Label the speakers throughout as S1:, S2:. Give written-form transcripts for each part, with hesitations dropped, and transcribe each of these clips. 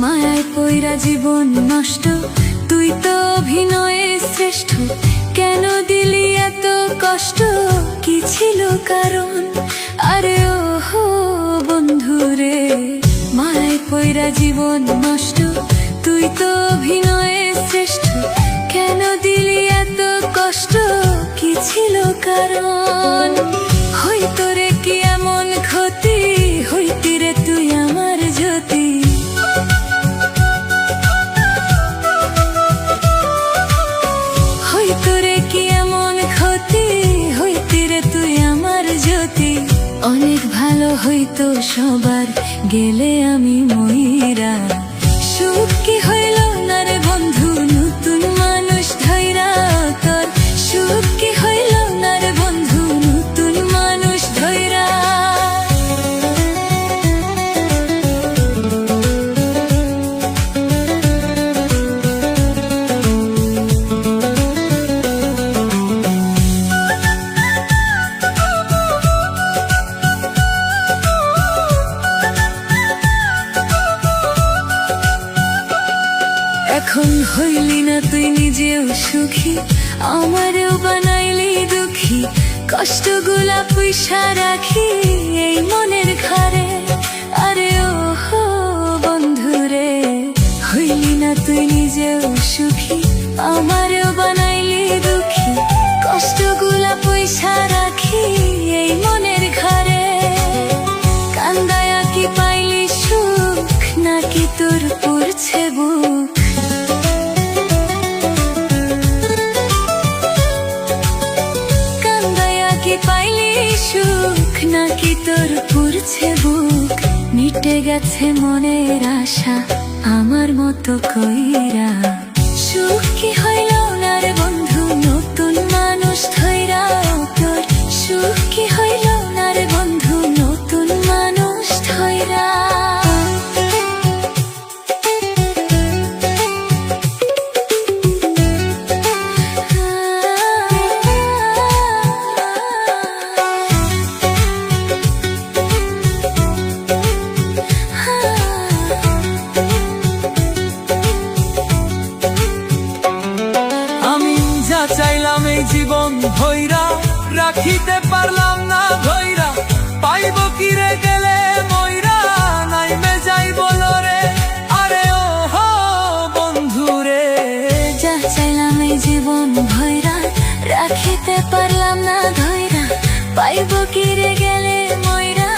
S1: মায়ায় পইরা জীবন নষ্ট, তুই তো অভিনয়ে শ্রেষ্ঠ। কেন দিলি এত কষ্ট, কি ছিল কারণ? আরে ওহো বন্ধুরে, মায়ায় পইরা জীবন নষ্ট, তুই তো অভিনয়ে শ্রেষ্ঠ। কেন দিলি এত কষ্ট, কি ছিল কারণ? হইতো রে কি এমন ক্ষতি, হইতি রে তুই আমার জ্যোতি। হইতো রে কি এমন ক্ষতি, হইতি রে তুই আমার জ্যোতি। অনেক ভালো হইতো সবার, গেলে আমি ময়রা। সুখ কি হইল না রে বন্ধু, নতুন মানুষ ধইরা তোর। সুখ কি হইল না রে বন্ধু, নতুন মানুষ ধইরা। এখন হইলি না তুই নিজেও সুখী, আমারও বানাইলি দুঃখী। কষ্টগুলা পয়সা রাখি এই মনের ঘরে। আরে ওহো বন্ধুরে, হইলি না তুই নিজেও সুখী, আমারও বানাইলি দুঃখী। কষ্টগুলা পয়সা রাখি এই মনের ঘরে। কান্দায়া কি পাইলি সুখ, নাকি তোর পড়ছে বুক? পাইলি সুখ, নাকি তোর পুরছে বুক? মিটে গেছে মনের আশা আমার মতো কইরা। সুখ কি হইল না রে বন্ধু, নতুন মানুষ ধইরা তোর। সুখ কি হইল না রে বন্ধু, নতুন মানুষ ধইরা।
S2: চাইলাম এই জীবন ভৈরা, রাখিতে পারলাম না ধৈরা। পাইব কি রে গেলে ময়রা, নাইমে যাইব রে। আরে ও হো বন্ধুরে,
S1: যা চাইলাম এই জীবন ভৈরা, রাখিতে পারলাম না ধৈরা। পাইব কি রে গেলে ময়রা,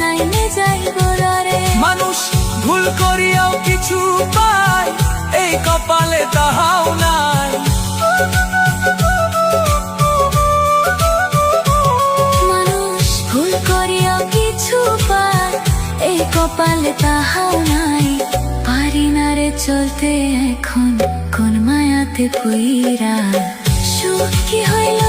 S1: নাইমে যাইব রে।
S2: মানুষ ভুল করিয়াও কিছু পায়, এই কপালে তাহাও নাই।
S1: এই কপালে তাহাও নাই। পারি না রে চলতে এখন কোন মায়াতে পইরা। সুখ কি হইল